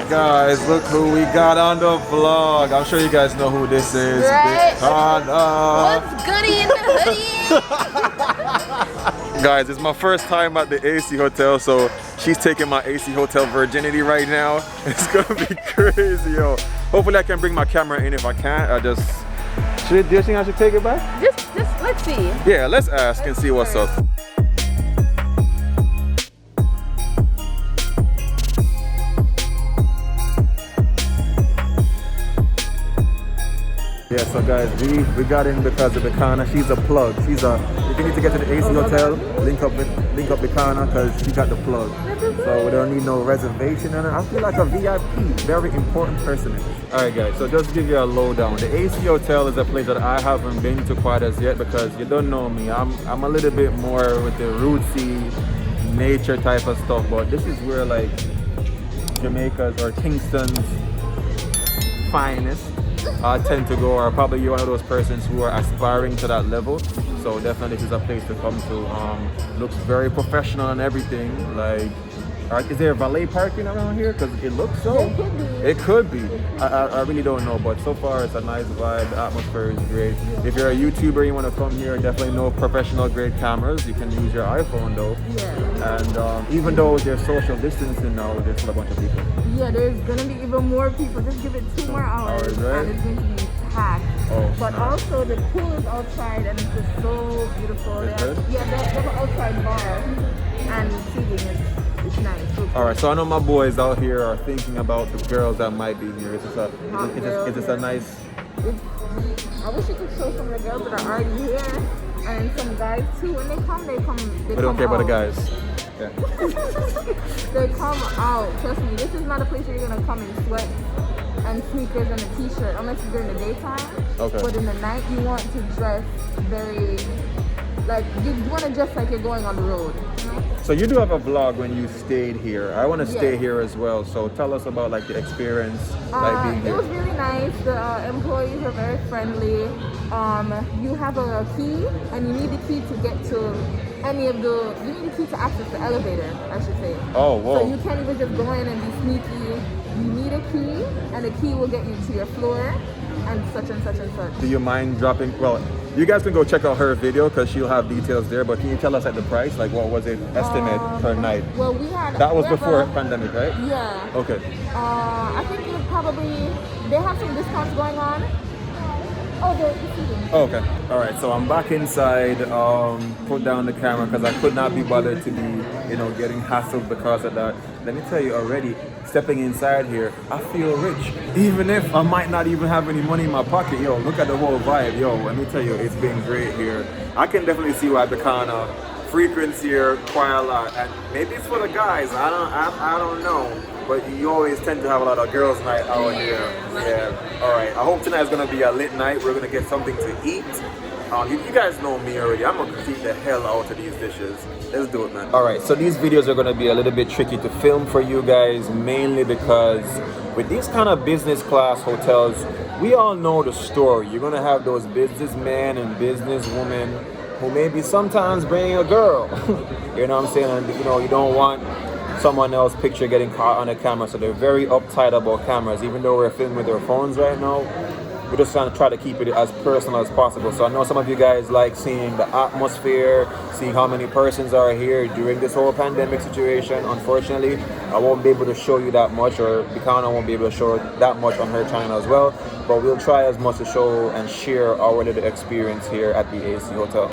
Guys, look who we got on the vlog. I'm sure you guys know who this is. Right? Bicana. What's goody in the hoodie? Guys, it's my first time at the AC Hotel, so she's taking my AC Hotel virginity right now. It's gonna be crazy, yo. Hopefully I can bring my camera in. If I can't, do you think I should take it back? Just let's see. Yeah, let's ask and see what's up. Yeah, so guys, we got in because of Bicana. She's a plug. If you need to get to the AC Hotel, link up Bicana because she got the plug. So we don't need no reservation. And I feel like a VIP, very important personage. All right, guys. So just to give you a lowdown, the AC Hotel is a place that I haven't been to quite as yet because you don't know me. I'm a little bit more with the rootsy nature type of stuff, but this is where like Jamaica's or Kingston's finest tend to go, or probably you're one of those persons who are aspiring to that level. So definitely this is a place to come to. Looks very professional and everything. Like, is there valet parking around here? Because it looks so. It could be. I really don't know, but so far it's a nice vibe. The atmosphere is great. If you're a YouTuber, you want to come here, definitely no professional grade cameras. You can use your iPhone though. Yeah. And even though there's social distancing now, there's still a bunch of people. Yeah, there's gonna be even more people. Just give it 2 more hours, right? and it's going to be packed. Oh, but also the pool is outside, and it's just so beautiful. They have an outside bar, and seating is nice. So all right, so I know my boys out here are thinking about the girls that might be here. Is this a nice? I wish you could show some of the girls that are already here, and some guys too. When they come. We don't care about the guys. Yeah. They come out. Trust me, this is not a place where you're gonna come in sweats and sneakers and a t-shirt unless it's during the daytime. Okay. But in the night, you want to dress very, like, you want to dress like you're going on the road. You know? So you do have a vlog when you stayed here. I want to stay here as well. So tell us about like the experience, like being here. It was really nice. The employees are very friendly. You have a key, and you need the key to get to you need the key to access the elevator, I should say. Oh, whoa. So you can't even just go in and be sneaky. You need a key, and the key will get you to your floor, and such and such and such. Do you mind dropping, well, you guys can go check out her video because she'll have details there, but can you tell us at the price? Like what was it estimate per night? Well, that was before pandemic, right? Yeah. Okay. I think they have some discounts going on. Oh, they're seating. Oh, okay. All right. So I'm back inside. Put down the camera because I could not be bothered to be, getting hassled because of that. Let me tell you already, stepping inside here, I feel rich. Even if I might not even have any money in my pocket, yo, look at the whole vibe. Yo, let me tell you, it's been great here. I can definitely see why Bicana frequents here quite a lot, and maybe it's for the guys. I don't know. But you always tend to have a lot of girls' night out here. Yeah. All right. I hope tonight's gonna be a lit night. We're gonna get something to eat. You guys know me already. I'm gonna eat the hell out of these dishes. Let's do it, man. All right. So these videos are gonna be a little bit tricky to film for you guys, mainly because with these kind of business class hotels, we all know the story. You're gonna have those businessmen and businesswomen who maybe sometimes bring a girl. You know what I'm saying? And you don't want someone else's picture getting caught on a camera, so they're very uptight about cameras. Even though we're filming with our phones right now, we're just trying to try to keep it as personal as possible. So I know some of you guys like seeing the atmosphere, seeing how many persons are here during this whole pandemic situation. Unfortunately, I won't be able to show you that much, or Bicana won't be able to show that much on her channel as well, but we'll try as much to show and share our little experience here at the AC Hotel.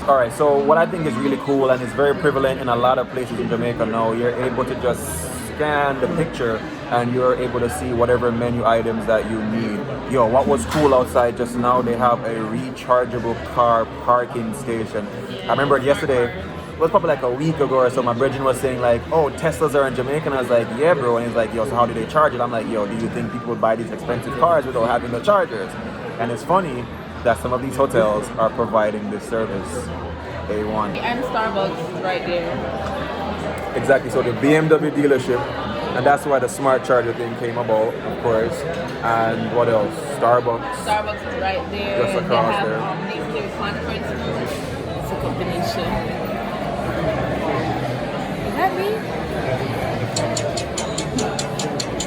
All right, so what I think is really cool and is very prevalent in a lot of places in Jamaica now, you're able to just scan the picture and you're able to see whatever menu items that you need. Yo, what was cool outside just now, they have a rechargeable car parking station. I remember yesterday, it was probably like a week ago or so, my brethren was saying like, oh, Teslas are in Jamaica, and I was like, yeah, bro. And he's like, yo, so how do they charge it? I'm like, yo, do you think people would buy these expensive cars without having the chargers? And it's funny that some of these hotels are providing this service. A1. And Starbucks is right there. Exactly, so the BMW dealership, and that's why the smart charger thing came about, of course. And what else? Starbucks. Starbucks is right there. Just across there. They have conference rooms. It's a combination. at me?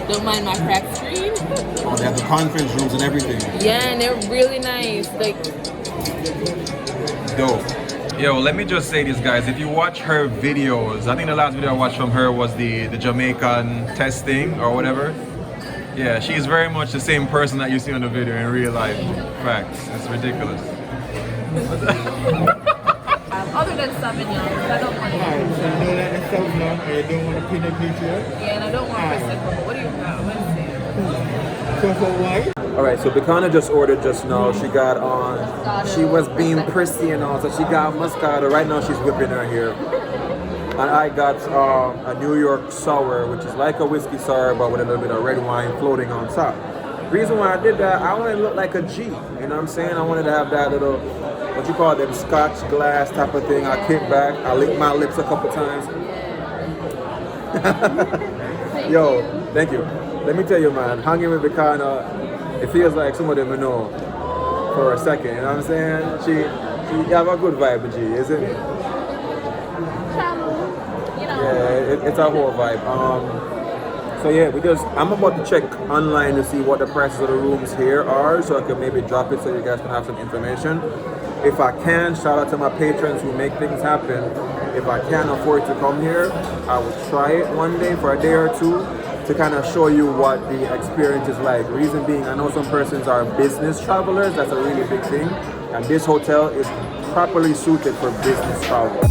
Don't mind my cracked screen. Oh, they have the conference rooms and everything. Yeah, and they're really nice. Like, dope. Yo, let me just say this, guys. If you watch her videos, I think the last video I watched from her was the Jamaican testing or whatever. Yeah, she's very much the same person that you see on the video in real life. Facts. It's ridiculous. other than Sauvignon, I don't want it. Alright, so you know that in Sauvignon, and you don't want a Pinot Grigio? Yeah, and I don't want Prosecco. What do you got? Let's see. So for white? Alright, so Bicana just ordered just now. She got on, she was being prissy and all, so she got Moscato. Right now she's whipping her here. And I got a New York sour, which is like a whiskey sour, but with a little bit of red wine floating on top. Reason why I did that, I wanted to look like a G. You know what I'm saying? I wanted to have that little, what you call them, scotch glass type of thing. I kick back, I lick my lips a couple times. Yo, thank you. Let me tell you, man, hanging with Bicana, it feels like some of them I know for a second. You know what I'm saying? She have a good vibe, G, isn't it? Yeah, it's a whole vibe. So yeah, I'm about to check online to see what the prices of the rooms here are, so I can maybe drop it so you guys can have some information. If I can, shout out to my patrons who make things happen. If I can't afford to come here, I will try it one day for a day or two to kind of show you what the experience is like. Reason being, I know some persons are business travelers, that's a really big thing, and this hotel is properly suited for business travel.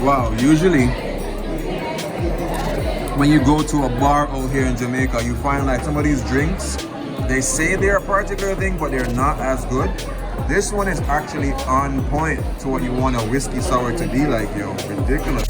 Wow, usually when you go to a bar out here in Jamaica, you find like some of these drinks, they say they're a particular thing, but they're not as good. This one is actually on point to what you want a whiskey sour to be like, yo. Ridiculous.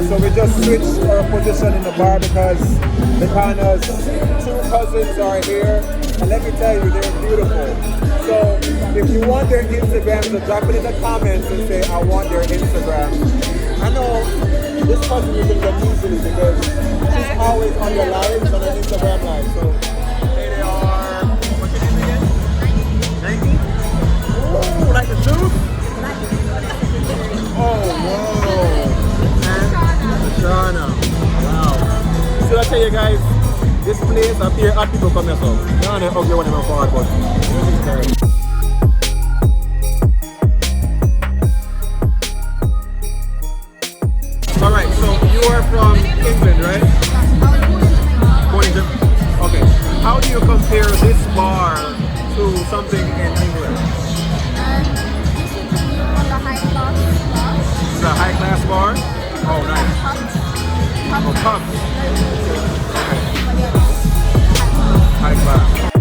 So we just switched our position in the bar because Bicana's two cousins are here, and let me tell you, they're beautiful. So if you want their Instagrams, so drop it in the comments and say, I want their Instagram. I know this cousin you can get easily because she's always on your lives, on her Instagram live. So here they are. What's your name again? 19? Ooh, like the truth? Oh, whoa. Wow. So I tell you guys, this place up here, hot people come here, so you don't know ugly one of them forward, but alright, so you are from England, right? Okay. How do you compare this bar to something in England? This is on the high class bar. It's a high class bar? Oh, nice. Oh, pubs. High class.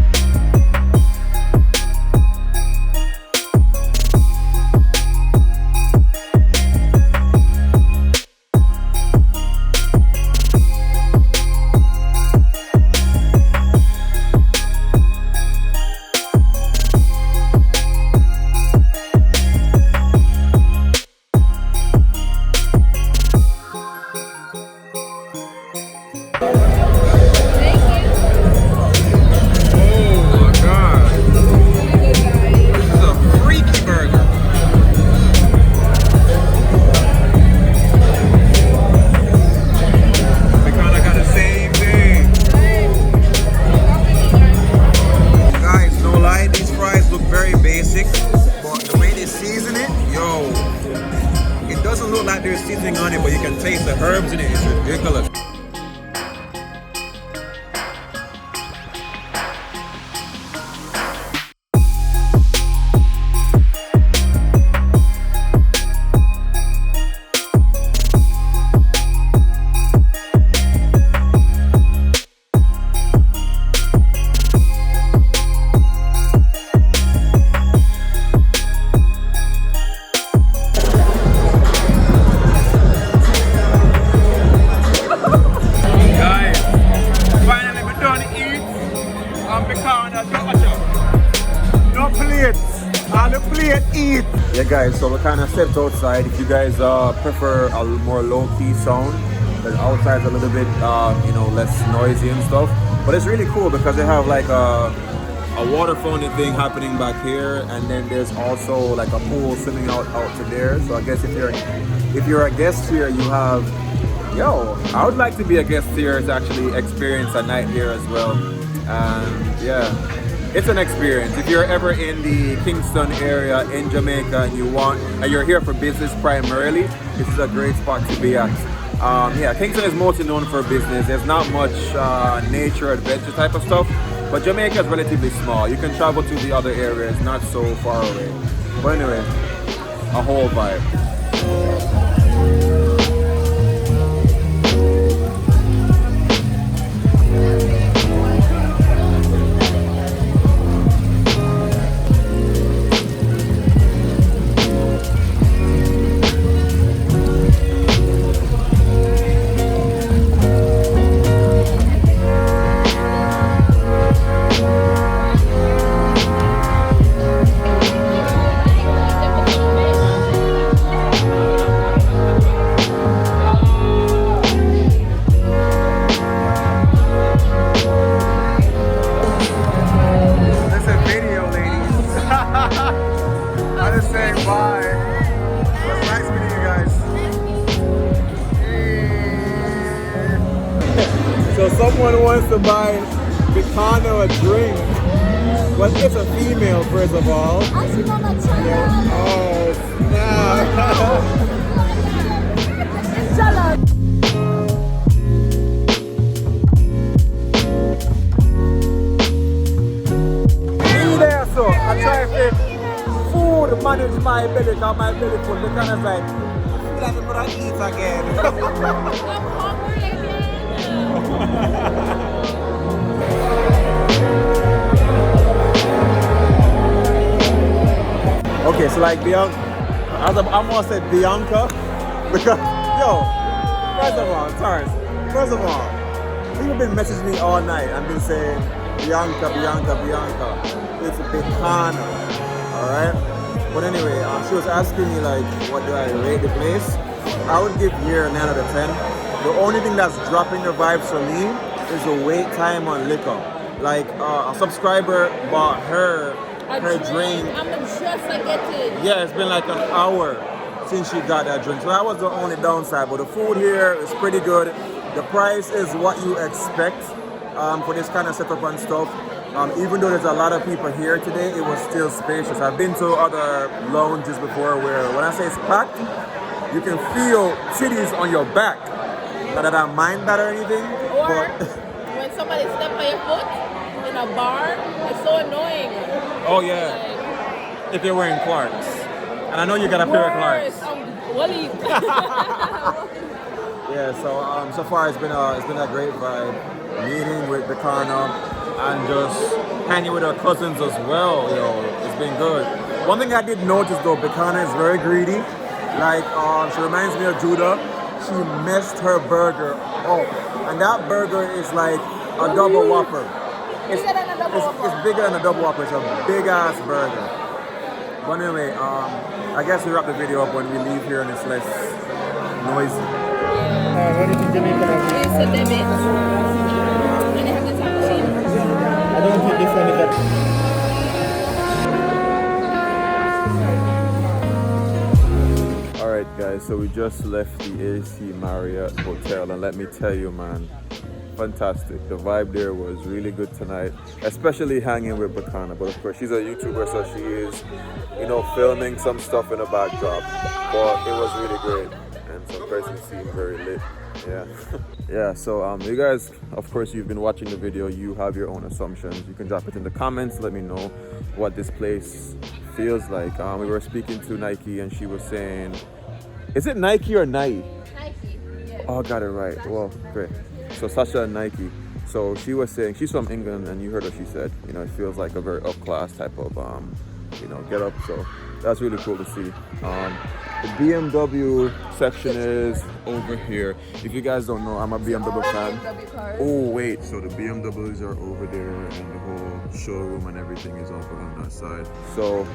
Straight eat. Yeah, guys, so we kind of stepped outside. If you guys prefer a more low-key sound, the outside's a little bit, you know, less noisy and stuff. But it's really cool because they have like a water fountain thing happening back here, and then there's also like a pool swimming out to there. So I guess if you're a guest here, you have, I would like to be a guest here to actually experience a night here as well. And yeah, it's an experience. If you're ever in the Kingston area in Jamaica and you're here for business primarily, this is a great spot to be at. Yeah, Kingston is mostly known for business. There's not much nature adventure type of stuff, but Jamaica is relatively small. You can travel to the other areas, not so far away. But anyway, a whole vibe. So someone wants to buy Bicana a drink, but it's a female first of all. Oh snap! Me there, so I try to food manage my belly, because my belly full. Bicana's like, I feel like I'm gonna eat again. Okay, so like Bianca, I almost said Bianca, because first of all, people been messaging me all night and been saying Bianca. It's Bicana, all right. But anyway, she was asking me like, what do I rate the place? I would give here a 9 out of 10. The only thing that's dropping the vibes for me is the wait time on liquor. Like a subscriber bought her drink. I'm just get. Yeah, it's been like an hour since she got that drink. So that was the only downside. But the food here is pretty good. The price is what you expect for this kind of setup and stuff. Even though there's a lot of people here today, it was still spacious. I've been to other lounges before where when I say it's packed, you can feel titties on your back. Not that I mind that or anything. Or when somebody steps on your foot in a bar, it's so annoying. Oh yeah, if you're wearing Clarks. And I know you got a pair of Clarks. Yeah, so far it's been a great vibe. Meeting with Bicana and just hanging with her cousins as well. It's been good. One thing I did notice though, Bicana is very greedy. Like she reminds me of Judah. She messed her burger up, and that burger is like a double whopper. It's bigger than a double whopper. It's a big ass burger. But anyway, I guess we wrap the video up when we leave here and it's less noisy. What is it, Jamaica? It's a debit. And they have the time machine. I don't think this one is that. Alright guys, so we just left the AC Marriott Hotel, and let me tell you man, fantastic. The vibe there was really good tonight, especially hanging with Bicana. But of course she's a YouTuber, so she is, filming some stuff in the backdrop. But it was really great, and some person seemed very lit. Yeah. Yeah, so you guys, of course you've been watching the video, you have your own assumptions. You can drop it in the comments, let me know what this place feels like. We were speaking to Nike and she was saying, is it Nike or Nike? Nike, yeah. Oh, got it right. Well, great. So Sasha and Nike. So she was saying, she's from England, and you heard what she said. It feels like a very up-class type of, get up. So that's really cool to see. The BMW section is over here. If you guys don't know, I'm a BMW fan. Oh wait, so the BMWs are over there, and the whole showroom and everything is over on that side. So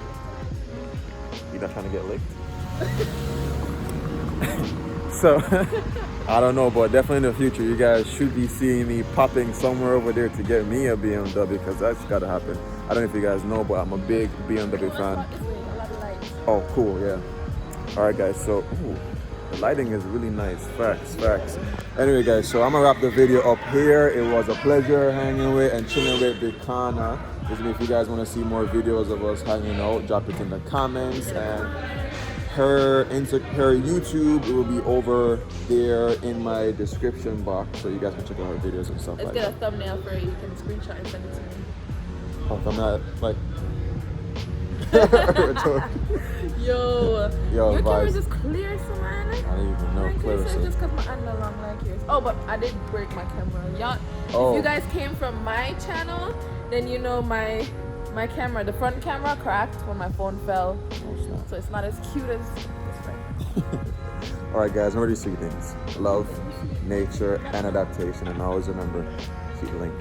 You're not trying to get licked? So, I don't know, but definitely in the future, you guys should be seeing me popping somewhere over there to get me a BMW, because that's gotta happen. I don't know if you guys know, but I'm a big BMW fan. Oh, cool, yeah. All right, guys, so, ooh, the lighting is really nice. Facts. Anyway, guys, so I'm gonna wrap the video up here. It was a pleasure hanging with and chilling with Bicana. If you guys want to see more videos of us hanging out, drop it in the comments. And her YouTube will be over there in my description box, so you guys can check out her videos and stuff like that. Let's get a thumbnail for it. You can screenshot and send it to me. Oh, thumbnail, like. Yo, your vibes. camera's just clear, so man. I didn't even know. Clear, so just because my hand no long like yours. Oh, but I did break my camera. Y'all, if you guys came from my channel, then you know my camera, the front camera cracked when my phone fell. Oh, so it's not as cute as this thing. All right, guys, remember these three things: love, nature, and adaptation. And always remember, keep link.